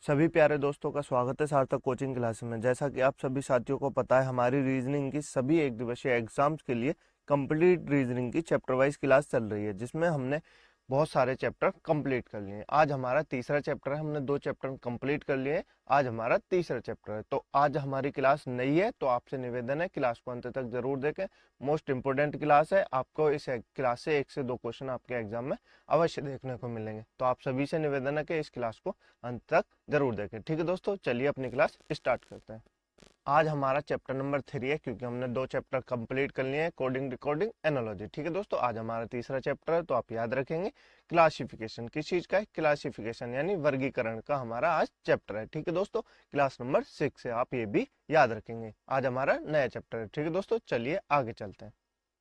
सभी प्यारे दोस्तों का स्वागत है सार्थक कोचिंग क्लास में। जैसा कि आप सभी साथियों को पता है, हमारी रीजनिंग की सभी एक दिवसीय एग्जाम्स के लिए कंप्लीट रीजनिंग की चैप्टर वाइज क्लास चल रही है, जिसमें हमने बहुत सारे चैप्टर कंप्लीट कर लिए हैं। आज हमारा तीसरा चैप्टर है, हमने 2 चैप्टर कंप्लीट कर लिए हैं, आज हमारा तीसरा चैप्टर है। तो आज हमारी क्लास नई है, तो आपसे निवेदन है क्लास को अंत तक जरूर देखें। मोस्ट इंपोर्टेंट क्लास है, आपको इस क्लास से 1 से 2 क्वेश्चन आपके एग्जाम में अवश्य देखने को मिलेंगे। तो आप सभी से निवेदन है कि इस क्लास को अंत तक जरूर देखें। ठीक है दोस्तों, चलिए अपनी क्लास स्टार्ट करते हैं। आज हमारा चैप्टर नंबर 3 है, क्योंकि हमने 2 चैप्टर कंप्लीट कर लिए हैं, कोडिंग, डिकोडिंग, एनालॉजी। ठीक है दोस्तों, आज हमारा तीसरा चैप्टर है, तो आप याद रखेंगे क्लासिफिकेशन। किस चीज का है? क्लासिफिकेशन यानी वर्गीकरण का हमारा आज चैप्टर है। ठीक है दोस्तों, क्लास नंबर 6 है, आप ये भी याद रखेंगे। आज हमारा नया चैप्टर है। ठीक है दोस्तों, चलिए आगे चलते हैं।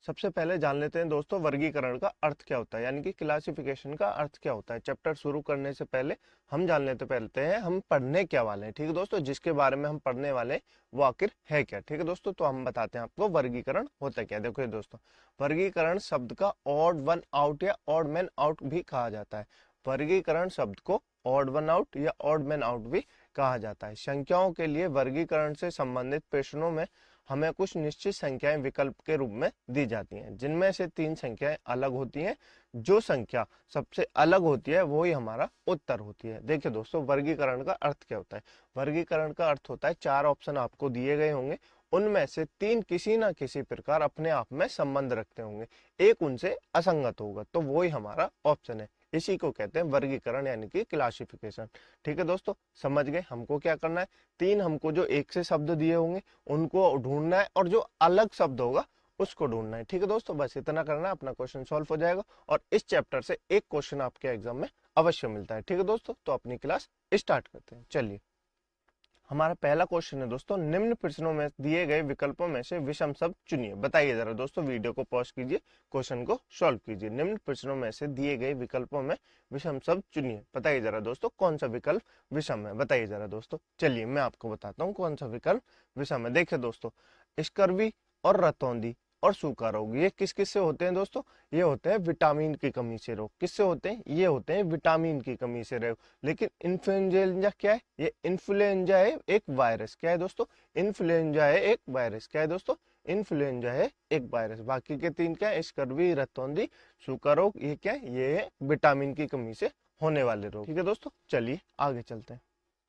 सबसे पहले जान लेते हैं दोस्तों, वर्गीकरण का अर्थ क्या होता है, यानी कि क्लासिफिकेशन का अर्थ क्या होता है। चैप्टर शुरू करने से पहले हम जान लेते पहले हैं हम पढ़ने क्या वाले हैं। ठीक है दोस्तों, जिसके बारे में हम पढ़ने वाले हैं वो आखिर है क्या। ठीक है दोस्तों, तो हम बताते हैं आपको वर्गीकरण होता क्या। देखो ये दोस्तों, वर्गीकरण शब्द का ऑड वन आउट या ऑड मैन आउट भी कहा जाता है। वर्गीकरण शब्द को ऑड वन आउट या ऑड मैन आउट भी कहा जाता है। संख्याओं के लिए वर्गीकरण से संबंधित प्रश्नों में हमें कुछ निश्चित संख्याएं विकल्प के रूप में दी जाती हैं, जिनमें से 3 संख्याएं अलग होती हैं। जो संख्या सबसे अलग होती है वो ही हमारा उत्तर होती है। देखिए दोस्तों, वर्गीकरण का अर्थ क्या होता है। वर्गीकरण का अर्थ होता है 4 ऑप्शन आपको दिए गए होंगे, उनमें से 3 किसी ना किसी प्रकार अपने आप में संबंध रखते होंगे, एक उनसे असंगत होगा, तो वो ही हमारा ऑप्शन है। इसी को कहते हैं वर्गीकरण यानी कि क्लासिफिकेशन। ठीक है दोस्तों, समझ गए। हमको क्या करना है, 3 हमको जो एक से शब्द दिए होंगे उनको ढूंढना है, और जो अलग शब्द होगा उसको ढूंढना है। ठीक है दोस्तों, बस इतना करना है, अपना क्वेश्चन सॉल्व हो जाएगा। और इस चैप्टर से एक क्वेश्चन आपके एग्जाम में अवश्य मिलता है। ठीक है दोस्तों, तो अपनी क्लास स्टार्ट करते हैं। चलिए, हमारा पहला क्वेश्चन है दोस्तों, निम्न प्रश्नों में दिए गए विकल्पों में से विषम शब्द चुनिए। बताइए जरा दोस्तों, वीडियो को पॉज कीजिए, क्वेश्चन को सॉल्व कीजिए। निम्न प्रश्नों में से दिए गए विकल्पों में विषम शब्द चुनिए। बताइए जरा दोस्तों, कौन सा विकल्प विषम है। बताइए जरा दोस्तों। चलिए मैं आपको बताता हूँ कौन सा विकल्प विषम है। देखिए दोस्तों, स्कर्वी और रतौंधी और सूखा रोग, ये किस किस से होते हैं दोस्तों? ये होते हैं विटामिन की कमी से रोग। किससे होते हैं? ये होते हैं विटामिन की कमी से रोग। लेकिन इन्फ्लुएंजा क्या है? ये इन्फ्लुएंजा है एक वायरस। क्या है दोस्तों? इन्फ्लुएंजा है एक वायरस। क्या है दोस्तों? इन्फ्लुएंजा है एक वायरस। बाकी के 3 क्या है? स्कर्वी, रतौंधी, सूखा रोग। ये क्या है? ये है विटामिन की कमी से होने वाले रोग। ठीक है दोस्तों, चलिए आगे चलते हैं।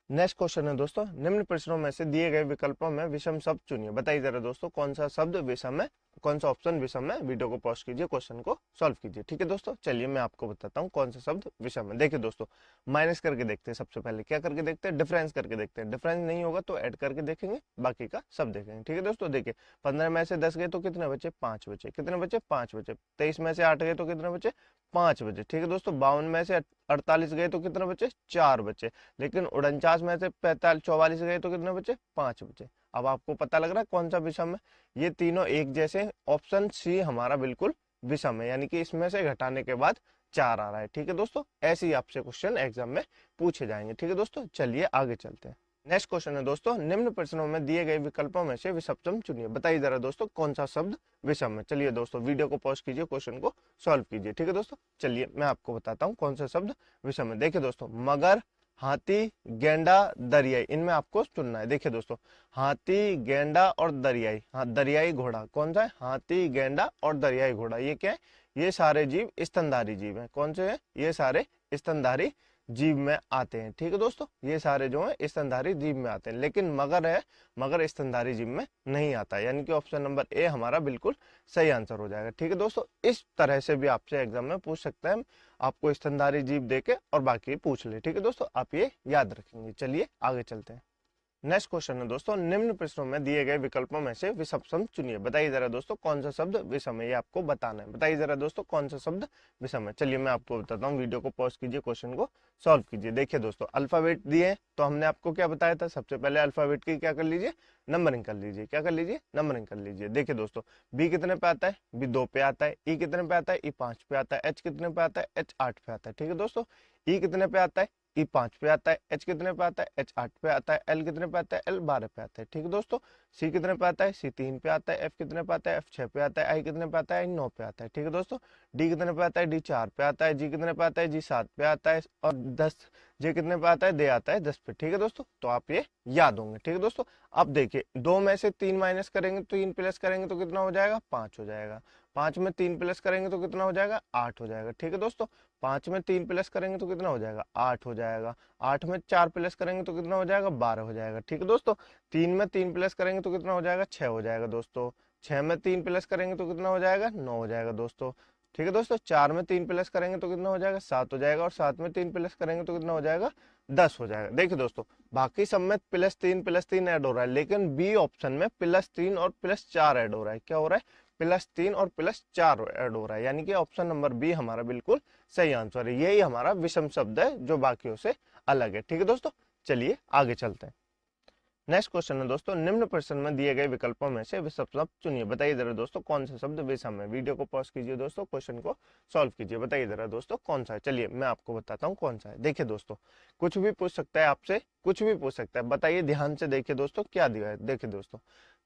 नेक्स्ट क्वेश्चन है दोस्तों, निम्न प्रश्नों में से दिए गए विकल्पों में विषम शब्द चुनिए। बताइए जरा दोस्तों, कौन सा शब्द विषम है, कौन सा ऑप्शन विषम है। वीडियो को पॉज कीजिए, क्वेश्चन को सॉल्व कीजिए। ठीक है दोस्तों, चलिए मैं आपको बताता हूँ कौन सा शब्द विषम है। देखिए दोस्तों, माइनस करके देखते हैं। सबसे पहले क्या करके देखते हैं? डिफरेंस करके देखते हैं। डिफरेंस नहीं होगा तो ऐड करके देखेंगे, बाकी का सब देखेंगे। ठीक है दोस्तों, देखिए 15 में से 10 गए तो कितने बचे? 5 बचे। कितने बचे? 5 बचे। 23 में से 8 गए तो कितने बचे? 5 बचे। ठीक है दोस्तों, 52 में से 48 गए तो कितने बचे? 4 बचे। लेकिन 49 में से 44 गए तो कितने बचे? 5 बचे। अब आपको पता लग रहा है कौन सा विषम है। ये तीनों एक जैसे, ऑप्शन सी हमारा बिल्कुल विषम है, यानी कि इसमें से घटाने के बाद 4 आ रहा है। ठीक है दोस्तों, ऐसे ही आपसे क्वेश्चन एग्जाम में पूछे जाएंगे। ठीक है दोस्तों, चलिए आगे चलते हैं। नेक्स्ट क्वेश्चन है दोस्तों, निम्न प्रश्नों में दिए गए विकल्पों में से विषम चुनिए। बताइए जरा दोस्तों, कौन सा शब्द विषम है। चलिए दोस्तों, वीडियो को पॉज कीजिए, क्वेश्चन को सॉल्व कीजिए। ठीक है दोस्तों, चलिए मैं आपको बताता हूँ कौन सा शब्द विषम है। देखिए दोस्तों, मगर, हाथी, गेंडा, दरियाई, इनमें आपको चुनना है। देखिए दोस्तों, हाथी, गेंडा और दरियाई। हाँ, दरियाई घोड़ा कौन सा है? हाथी, गेंडा और दरियाई घोड़ा। ये क्या है? ये सारे जीव स्तनधारी जीव हैं। कौन से हैं? ये सारे स्तनधारी जीव में आते हैं। ठीक है दोस्तों, ये सारे जो है स्तनधारी जीव में आते हैं। लेकिन मगर है, मगर स्तनधारी जीव में नहीं आता है, यानी कि ऑप्शन नंबर ए हमारा बिल्कुल सही आंसर हो जाएगा। ठीक है दोस्तों, इस तरह से भी आपसे एग्जाम में पूछ सकते हैं, आपको स्तनधारी जीव देके और बाकी पूछ ले। ठीक है दोस्तों, आप ये याद रखेंगे। चलिए आगे चलते हैं। नेक्स्ट क्वेश्चन है दोस्तों, निम्न प्रश्नों में दिए गए विकल्पों में से विषम शब्द चुनिए। बताइए जरा दोस्तों, कौन सा शब्द विषम है, ये आपको बताना है। बताइए जरा दोस्तों, कौन सा शब्द विषम है। चलिए मैं आपको बताता हूँ, वीडियो को पॉज कीजिए, क्वेश्चन को सॉल्व कीजिए। देखिए दोस्तों, अल्फाबेट दिए तो हमने आपको क्या बताया था? सबसे पहले अल्फाबेट की क्या कर लीजिए? नंबरिंग कर लीजिए। क्या कर लीजिए? नंबरिंग कर लीजिए। देखिए दोस्तों, बी कितने पे आता है? बी 2 पे आता है। ई कितने पे आता है? ई 5 पे आता है। एच कितने पे आता है? एच 8 पे आता है। ठीक है दोस्तों, ई कितने पे आता है? ई 5 पे आता है, एच कितने पे आता है, एच 8 पे आता है, एल कितने पे आता है, एल 12 पे आता है। ठीक है दोस्तों, सी कितने पे आता है, सी 3 पे आता है, एफ कितने पे आता है, एफ 6 पे आता है, आई कितने पे आता है, आई 9 पे आता है। ठीक है दोस्तों, डी कितने पे आता है, डी 4 पे आता है, जी कितने पे आता है, जी 7 पे आता है, और 10 जे कितने पे आता है, दे आता है 10 पे। ठीक है दोस्तों, तो आप ये याद होंगे। ठीक है दोस्तों, अब देखिए 2 में से 3 माइनस करेंगे, 3 प्लस करेंगे तो कितना हो जाएगा, 5 हो जाएगा। 5 में 3 प्लस करेंगे तो कितना हो जाएगा, 8 हो जाएगा। ठीक है दोस्तों, 5 में 3 प्लस करेंगे तो कितना हो जाएगा, 8 हो जाएगा। 8 में 4 प्लस करेंगे तो कितना हो जाएगा, 12 हो जाएगा। ठीक है दोस्तों, 3 में 3 प्लस करेंगे तो कितना हो जाएगा, 6 हो जाएगा दोस्तों। 6 में 3 प्लस करेंगे तो कितना हो जाएगा, 9 हो जाएगा दोस्तों। ठीक है दोस्तों, 4 में 3 प्लस करेंगे तो कितना हो जाएगा, 7 हो जाएगा, और 7 में 3 प्लस करेंगे तो कितना हो जाएगा, 10 हो जाएगा। देखिए दोस्तों, बाकी सब में +3 ऐड हो रहा है, लेकिन बी ऑप्शन में +3 और +4 ऐड हो रहा है। क्या हो रहा है, +3 और +4 ऐड हो रहा है, यानी कि ऑप्शन नंबर बी हमारा बिल्कुल सही आंसर है। यही हमारा विषम शब्द है जो बाकियों से अलग है। ठीक है दोस्तों, चलिए आगे चलते हैं। नेक्स्ट क्वेश्चन है दोस्तों, निम्न प्रश्न में दिए गए विकल्पों में से विषम शब्द चुनिए। बताइए जरा दोस्तों कौन सा शब्द विषम है। वीडियो को पॉज कीजिए दोस्तों, क्वेश्चन को सॉल्व कीजिए। बताइए जरा दोस्तों कौन सा है। चलिए मैं आपको बताता हूँ कौन सा है। देखिए दोस्तों, कुछ भी पूछ सकता है आपसे, कुछ भी पूछ सकता है। बताइए ध्यान से देखिए दोस्तों क्या दिया है। देखिए दोस्तों,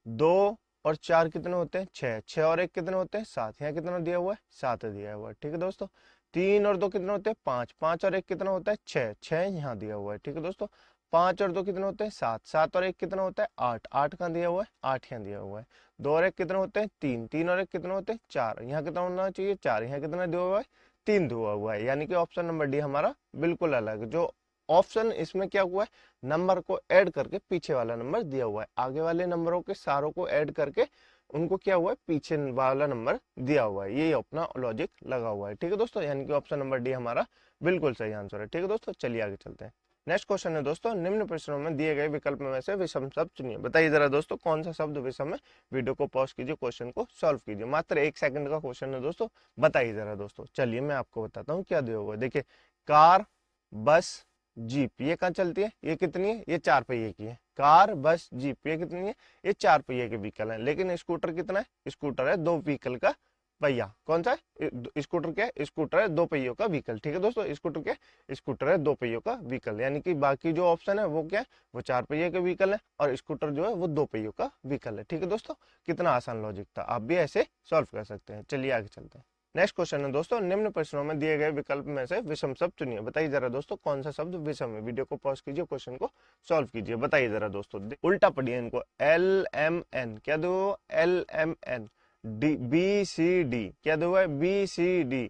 2 और 4 कितने होते हैं, 6। 6 और 1 कितने होते हैं, 7। यहाँ कितना दिया हुआ है, 7 दिया हुआ है। ठीक है दोस्तों, 3 और 2 कितने होते हैं, 5। 5 और 1 कितना होता है, 6। 6 यहाँ दिया हुआ है। ठीक है दोस्तों, 5 और 2 कितने होते हैं, 7। 7 और 1 कितना होता है, 8। 8 कहाँ दिया हुआ है, 8 यहाँ दिया हुआ है। 2 और 1 कितने होते हैं, 3। 3 और 1 कितने होते हैं, 4। यहाँ कितना होना चाहिए, 4। यहाँ कितना दिया हुआ है, 3 दिया हुआ है। यानी कि ऑप्शन नंबर डी हमारा बिल्कुल अलग है। जो ऑप्शन इसमें क्या हुआ है, नंबर को ऐड करके पीछे वाला नंबर दिया हुआ है। आगे वाले नंबरों के सारों को ऐड करके उनको क्या हुआ है, पीछे वाला नंबर दिया हुआ है। यही अपना लॉजिक लगा हुआ है। ठीक है दोस्तों, यानी कि ऑप्शन नंबर डी हमारा बिल्कुल सही आंसर है। ठीक है दोस्तों, चलिए आगे चलते हैं। नेक्स्ट क्वेश्चन है दोस्तों, निम्न प्रश्नों में दिए गए विकल्प में से विषम शब्द चुनिए। बताइए जरा दोस्तों कौन सा शब्द विषम है। वीडियो को पॉज कीजिए, क्वेश्चन को सॉल्व कीजिए। मात्र 1 सेकंड का क्वेश्चन है दोस्तों। बताइए जरा दोस्तों। चलिए मैं आपको बताता हूँ क्या दिया हुआ है। देखिए, कार, बस, जीप, ये कहाँ चलती है, ये कितनी है, ये 4 पहिए की है। कार, बस, जीप, ये कितनी है, ये 4 पहिए के व्हीकल है। लेकिन स्कूटर कितना है, स्कूटर है 2 व्हीकल का पहिया। कौन सा है, स्कूटर क्या है, स्कूटर है 2 पहियों का व्हीकल। ठीक है दोस्तों, स्कूटर क्या है, स्कूटर है 2 पहियों का व्हीकल। यानी कि बाकी जो ऑप्शन है वो क्या है, वो 4 पहिए के व्हीकल है, और स्कूटर जो है वो 2 पहियों का व्हीकल है। ठीक है दोस्तों, कितना आसान लॉजिक था, आप भी ऐसे सॉल्व कर सकते हैं। चलिए आगे चलते हैं। नेक्स्ट क्वेश्चन है दोस्तों, निम्न प्रश्नों में दिए गए विकल्प में से विषम शब्द चुनिए। बताइए जरा दोस्तों कौन सा शब्द विषम है। वीडियो को पॉज कीजिए, क्वेश्चन को सॉल्व कीजिए। बताइए जरा दोस्तों, उल्टा पढ़िए इनको। LMN क्या दो, LMN, डी, BCD क्या दो है, BCD,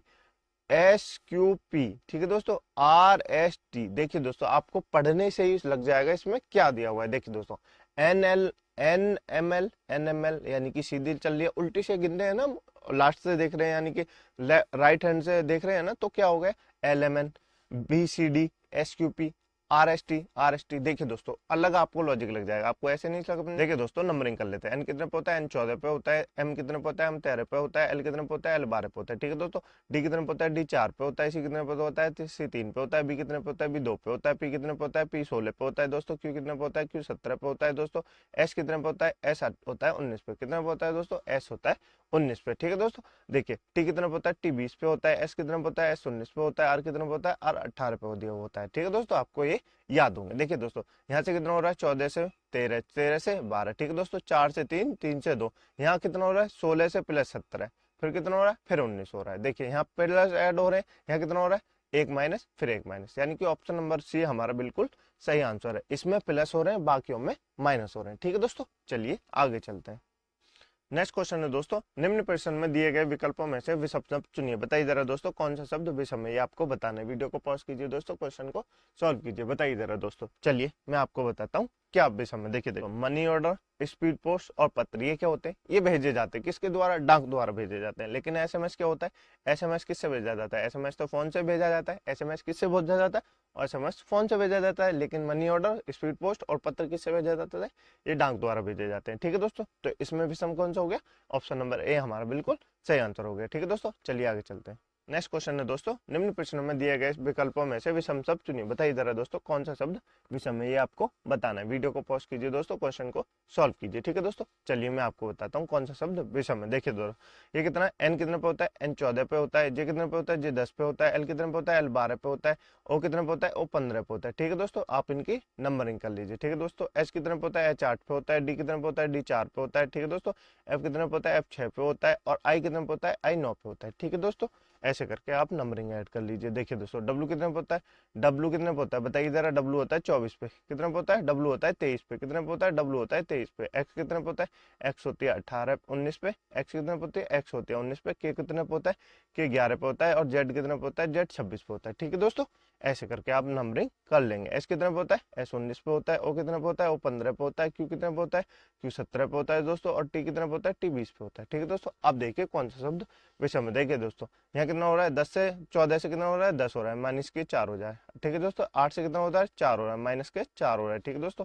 SQP। ठीक है दोस्तों, RST। देखिए दोस्तों, आपको पढ़ने से ही लग जाएगा इसमें क्या दिया हुआ है। देखिए दोस्तों, NML यानी कि सीधी चल रही है, उल्टी से गिन रहे हैं ना, लास्ट से देख रहे हैं, यानी कि राइट हैंड से देख रहे हैं ना, तो क्या हो गया, LMN, BCD, SQP, RST। देखिए दोस्तों, अलग आपको लॉजिक लग जाएगा, आपको ऐसे नहीं लग। देखिए दोस्तों, नंबरिंग कर लेते हैं। N कितने पे होता है, N 14 पे होता है। M कितने पे होता है, M 13 पे होता है। L कितने पे होता है, L 12 पे होता है। ठीक है दोस्तों, D कितने पे होता है, D 4 पे होता है। C कितने पे होता है, C 3 पे होता है। B कितने पे होता है, B 2 पे होता है। P कितने पे होता है, P 16 पे होता है दोस्तों। Q कितने पे होता है, Q 17 पे होता है दोस्तों। S कितने पे होता है, S होता है 19 पे। कितने पे होता है दोस्तों, S होता है 19 पे। ठीक है दोस्तों, देखिए T कितने पे होता है, T 20 पे होता है। S कितने पे होता है, S 19 पे होता है। R कितने पे होता है, R 18 पे होता है। ठीक है दोस्तों, आपको ये याद होंगे। देखिए दोस्तों, यहाँ से कितना हो रहा है, 14 से 13, 13 से 12। ठीक है दोस्तों, 4 से 3, 3 से 2। यहाँ कितना हो रहा है, 16 से +17, फिर कितना हो रहा है, फिर 19 हो रहा है। देखिए यहाँ प्लस ऐड हो रहे हैं, यहाँ कितना हो रहा है, 1 माइनस, फिर 1 माइनस। यानी कि ऑप्शन नंबर सी हमारा बिल्कुल सही आंसर है। इसमें प्लस हो रहे हैं, बाकियों में माइनस हो रहे हैं। ठीक है दोस्तों, चलिए आगे चलते हैं। नेक्स्ट क्वेश्चन है दोस्तों, निम्न प्रश्न में दिए गए विकल्पों में से विषम शब्द चुनिए। बताइए जरा दोस्तों कौन सा शब्द विषम है, ये आपको बताना है। वीडियो को पॉज कीजिए दोस्तों, क्वेश्चन को सॉल्व कीजिए। बताइए जरा दोस्तों। चलिए मैं आपको बताता हूँ क्या विषम है। देखिए देखो, मनी ऑर्डर, स्पीड पोस्ट और पत्र, ये क्या होते हैं, ये भेजे जाते हैं किसके द्वारा, डाक द्वारा भेजे जाते हैं। लेकिन SMS क्या होता है, SMS किससे भेजा जाता है, SMS तो फोन से भेजा जाता है। SMS किससे भेजा जाता है, और SMS फोन से भेजा जाता है। लेकिन मनी ऑर्डर, स्पीड पोस्ट और पत्र किससे भेजा जाता है, ये डाक द्वारा भेजे जाते हैं। ठीक है दोस्तों, तो इसमें विषम कौन सा हो गया, ऑप्शन नंबर ए हमारा बिल्कुल सही आंसर हो गया। ठीक है दोस्तों, चलिए आगे चलते हैं। नेक्स्ट क्वेश्चन है दोस्तों, निम्न प्रश्नों में दिए गए विकल्पों में से विषम शब्द चुनिए। बताइए जरा दोस्तों कौन सा शब्द विषम है, ये आपको बताना है। वीडियो को पॉज कीजिए दोस्तों, क्वेश्चन को सॉल्व कीजिए। ठीक है दोस्तों, चलिए मैं आपको बताता हूँ कौन सा शब्द विषम है। देखिए दोस्तों, ये कितना एन कितने पे होता है, एन 14 पे होता है, जे कितने पे होता है, जे 10 पे होता है, एल कितने पे होता है, एल 12 पे होता है, ओ कितने पे होता है, ओ 15 पे होता है। ठीक है दोस्तों, आप इनकी नंबरिंग कर लीजिए। ठीक है दोस्तों, एच कितने पे होता है, एच 8 पे होता है, डी कितने पे होता है, डी 4 पे होता है। ठीक है दोस्तों, एफ कितने पे होता है, एफ 6 पे होता है, और आई कितने पे होता है, आई 9 पे होता है। ठीक है दोस्तों, ऐसे करके आप नंबरिंग ऐड कर लीजिए। देखिए दोस्तों, डब्ल्यू कितने पे होता है, डब्ल्यू कितने पे होता है, बताइए जरा। डब्ल्यू होता है 24 पे, कितने पे होता है, डब्ल्यू होता है 23 पे, कितने पे होता है, डब्ल्यू होता है 23 पे। एक्स कितने पे होता है, एक्स होती है 18 19 पे, एक्स कितने पे होती है, एक्स होती है 19 पे, के कितने पे होता है, के 11 पे होता है, और जेड कितने पे होता है, जेड 26 पे होता है। ठीक है दोस्तों, ऐसे करके आप नंबरिंग कर लेंगे। एस कितने पे होता है, एस 19 पे होता है, ओ कितने पे होता है, ओ 15 पे होता है, क्यू कितने पे होता है, क्यू 17 पे होता है दोस्तों, और टी कितने पे होता है, टी 20 पे होता है। ठीक है दोस्तों, अब देखिए कौन सा शब्द विषम है। देखिए दोस्तों, यहाँ कितना हो रहा है, 10 से 14 से कितना हो रहा है, 10 हो रहा है, माइनस के 4 हो जाए। ठीक है दोस्तों, 8 से कितना होता है, 4 हो रहा है, माइनस के 4 हो रहा है। ठीक है दोस्तों,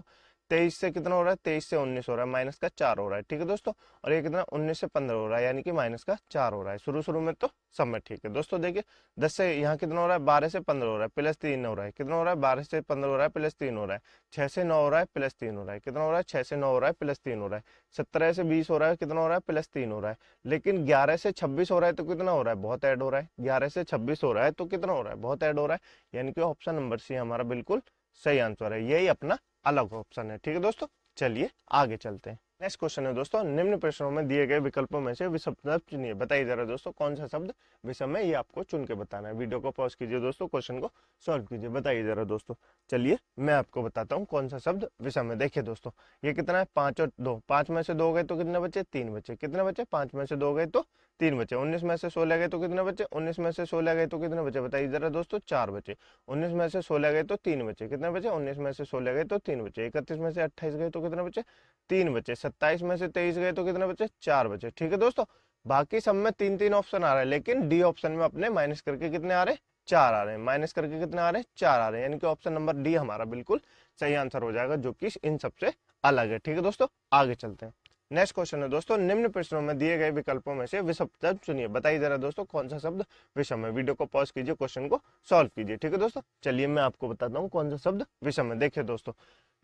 23 से कितना हो रहा है, 23 से 19 हो रहा है, माइनस का 4 हो रहा है। ठीक है दोस्तों, और ये कितना 19 से 15 हो रहा है, यानी कि माइनस का 4 हो रहा है। शुरू शुरू में तो सब में ठीक है दोस्तों। देखिए 10 से यहाँ कितना हो रहा है, 12 से 15 हो रहा है, प्लस 3 हो रहा है, कितना हो रहा है, 12 से 15 हो रहा है, प्लस 3 हो रहा है। 6 से 9 हो रहा है, प्लस 3 हो रहा है, कितना हो रहा है, 6 से 9 हो रहा है, प्लस 3 हो रहा है। 17 से 20 हो रहा है, कितना हो रहा है, प्लस 3 हो रहा है। लेकिन 11 से 26 हो रहा है तो कितना हो रहा है, बहुत ऐड हो रहा है। 11 से 26 हो रहा है तो कितना हो रहा है, बहुत ऐड हो रहा है, यानी कि ऑप्शन नंबर सी हमारा बिल्कुल सही आंसर है। यही अपना अलग ऑप्शन है। ठीक है दोस्तों, चलिए आगे चलते हैं। नेक्स्ट क्वेश्चन है दोस्तों, निम्न प्रश्नों में दिए गए विकल्पों में से विषम शब्द चुनिए। बताइए जरा दोस्तों कौन सा शब्द विषम है, ये आपको चुन के बताना है। वीडियो को पॉज कीजिए दोस्तों, क्वेश्चन को सॉल्व कीजिए। बताइए जरा दोस्तों, चलिए मैं आपको बताता हूँ कौन सा शब्द विषम है। देखिए दोस्तों, ये कितना है, 5 और 2, 5 में से 2 गए तो कितने बचे, 3 बचे। कितने बचे, 5 में से 2 गए तो 3 बचे। 19 में से 16 गए तो कितने बचे, 19 में से 16 गए तो कितने बचे, बताइए जरा दोस्तों, 4 बचे। 19 में से 16 गए तो 3 बचे, कितने बचे, 19 में से 16 गए तो 3 बचे। 31 में से 28 गए तो कितने बचे, 3 बचे। 27 में से 23 गए तो कितने बचे, 4 बचे। ठीक है दोस्तों, बाकी सब में 3 3 ऑप्शन आ रहा है, लेकिन डी ऑप्शन में अपने माइनस करके कितने आ रहे हैं, 4 आ रहे हैं। माइनस करके कितने आ रहे हैं, 4 आ रहे हैं, यानी कि ऑप्शन नंबर डी हमारा बिल्कुल सही आंसर हो जाएगा, जो कि इन सबसे अलग है। ठीक है दोस्तों, आगे चलते हैं। नेक्स्ट क्वेश्चन है दोस्तों, निम्न प्रश्नों में दिए गए विकल्पों में से विषम शब्द चुनिए। बताइए जरा दोस्तों कौन सा शब्द विषम है। वीडियो को पॉज कीजिए, क्वेश्चन को सॉल्व कीजिए। ठीक है दोस्तों, चलिए मैं आपको बताता हूँ कौन सा शब्द विषम है। देखिए दोस्तों,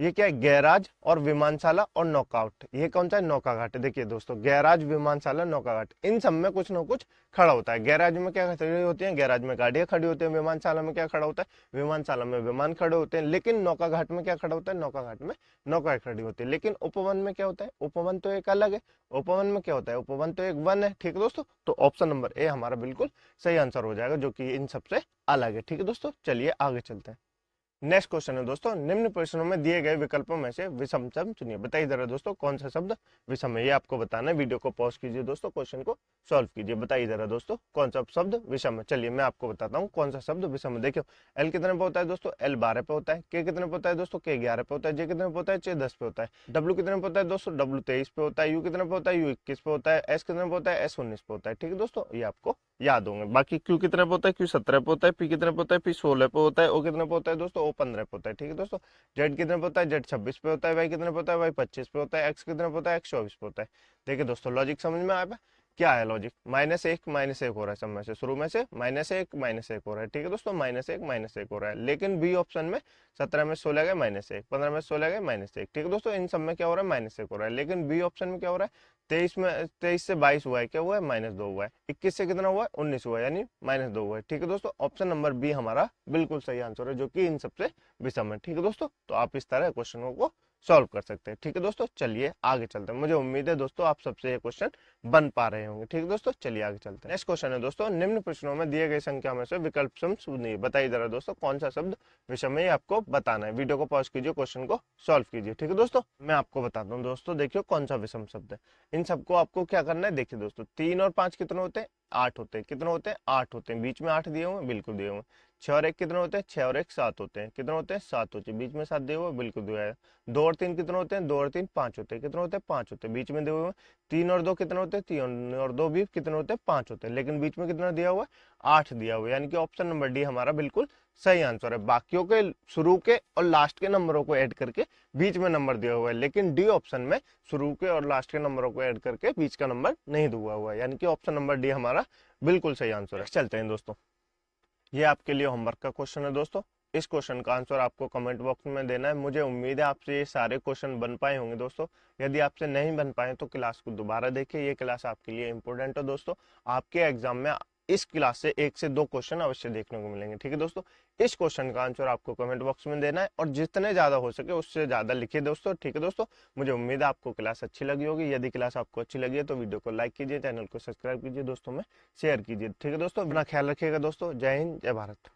ये क्या है, गैराज और विमानशाला और नौकाउट। ये कौन सा है, नौका घाट। देखिए दोस्तों, गैराज, विमानशाला, नौका घाट, इन सब में कुछ ना कुछ खड़ा होता है। गैराज में क्या खड़ी होती है, गैराज में गाड़ियां खड़ी होती है। विमानशाला में क्या खड़ा होता है, विमानशाला में विमान खड़े होते हैं। लेकिन नौका घाट में क्या खड़ा होता है, नौका घाट में नौका खड़ी होती है। लेकिन उपवन में क्या होता है, उपवन तो एक अलग है। उपवन में क्या होता है, उपवन तो एक वन है। ठीक है दोस्तों, तो ऑप्शन नंबर ए हमारा बिल्कुल सही आंसर हो जाएगा, जो कि इन सबसे अलग है। ठीक है दोस्तों, चलिए आगे चलते हैं। नेक्स्ट क्वेश्चन है दोस्तों, निम्न प्रश्नों में दिए गए विकल्पों में से विषम शब्द चुनिए। बताइए जरा दोस्तों कौन सा शब्द विषम है, ये आपको बताना है। वीडियो को पॉज कीजिए दोस्तों, क्वेश्चन को सॉल्व कीजिए। बताइए जरा दोस्तों कौन सा शब्द विषम है। चलिए मैं आपको बताता हूँ कौन सा शब्द विषम है। देखियो, एल कितने पे होता है दोस्तों, एल 12 पे होता है। के कितने पे होता है दोस्तों, के 11 पे होता है। जे कितने पे होता है, जे 10 पे होता है। डब्ल्यू कितने पे होता है दोस्तों, डब्ल्यू 23 पे होता है। यू कितने पे होता है, यू 21 पे होता है। एस कितने पे होता है, एस 19 पे होता है। ठीक है दोस्तों, ये आपको याद होंगे। बाकी क्यू कितने पे होता है, क्यू 17 पे होता है। पी कितने पे होता है, पी 16 पे होता है। ओ कितने पे होता है दोस्तों, ओ 15 पे होता है। ठीक है दोस्तों, जेड कितने पे होता है, जेड 26 पे होता है। वाई कितने पे होता है, वाई 25 पे होता है। एक्स कितने पे होता है, एक्स 24 पे होता है। देखिए दोस्तों, लॉजिक समझ में आया, क्या है लॉजिक। माइनस एक हो रहा है सब में से, शुरू में से माइनस एक हो रहा है। ठीक है दोस्तों, माइनस एक हो रहा है। लेकिन बी ऑप्शन में 17 में 16 गए -1, 15 में 16 गए -1। ठीक है दोस्तों, इन सब में क्या हो रहा है, -1 हो रहा है। लेकिन बी ऑप्शन में क्या हो रहा है, 23 से 22 हुआ है, क्या हुआ है, -2 हुआ है। 21 से कितना हुआ है, 19 हुआ है, यानी -2 हुआ है। ठीक है दोस्तों, ऑप्शन नंबर बी हमारा बिल्कुल सही आंसर है, जो कि इन सबसे विषम है। ठीक है दोस्तों, तो आप इस तरह क्वेश्चनों को सॉल्व कर सकते हैं। ठीक है दोस्तों, चलिए आगे चलते हैं। मुझे उम्मीद है दोस्तों आप सबसे ये क्वेश्चन बन पा रहे होंगे। ठीक है दोस्तों, चलिए आगे चलते हैं। नेक्स्ट क्वेश्चन है दोस्तों, निम्न प्रश्नों में दिए गए संख्या में से विकल्प सम चुनिए। बताइए जरा दोस्तों कौन सा शब्द विषम है, आपको बताना है। वीडियो को पॉज कीजिए, क्वेश्चन को सॉल्व कीजिए। ठीक है दोस्तों, मैं आपको बताता हूँ दोस्तों, देखिए कौन सा विषम शब्द है। इन सबको आपको क्या करना है, देखिए दोस्तों, 3 और 5 कितने होते हैं, 8 होते हैं। कितने होते हैं, 8 होते हैं। बीच में 8 दिए हुए हैं, बिल्कुल दिए हुए हैं। 6 और 1 कितने होते हैं, 6 और 1 7 होते हैं। कितने होते हैं, 7 होते हैं। बीच में 7 दिए हुए, बिल्कुल दिया है। 2 और 3 कितने होते हैं, 2 और 3 5 होते हैं। कितने होते हैं, 5 होते हैं। बीच में दिए हुए 3 और 2 कितने होते हैं, 3 और 2 भी कितने होते हैं, 5 होते हैं। लेकिन बीच में कितना दिया हुआ है, 8 दिया हुआ है, यानी कि ऑप्शन नंबर डी हमारा बिल्कुल सही आंसर है। बाकियों के शुरू के और लास्ट के नंबरों को ऐड करके बीच में नंबर दिया हुआ है, लेकिन डी ऑप्शन में शुरू के और लास्ट के नंबरों को ऐड करके बीच का नंबर नहीं दिया हुआ है, यानी कि ऑप्शन नंबर डी हमारा बिल्कुल सही आंसर है। चलते हैं दोस्तों, ये आपके लिए होमवर्क का क्वेश्चन है दोस्तों। इस क्वेश्चन का आंसर आपको कमेंट बॉक्स में देना है। मुझे उम्मीद है आपसे ये सारे क्वेश्चन बन पाए होंगे दोस्तों। यदि आपसे नहीं बन पाए तो क्लास को दोबारा देखिए, ये क्लास आपके लिए इंपॉर्टेंट है दोस्तों। आपके एग्जाम में इस क्लास से 1 से 2 क्वेश्चन अवश्य देखने को मिलेंगे, ठीक है दोस्तों। इस क्वेश्चन का आंसर आपको कमेंट बॉक्स में देना है और जितने ज्यादा हो सके उससे ज्यादा लिखिए दोस्तों, ठीक है दोस्तों। मुझे उम्मीद है आपको क्लास अच्छी लगी होगी। यदि क्लास आपको अच्छी लगी है तो वीडियो को लाइक कीजिए, चैनल को सब्सक्राइब कीजिए, दोस्तों में शेयर कीजिए, ठीक है दोस्तों। अपना ख्याल रखिएगा दोस्तों। जय हिंद, जय भारत।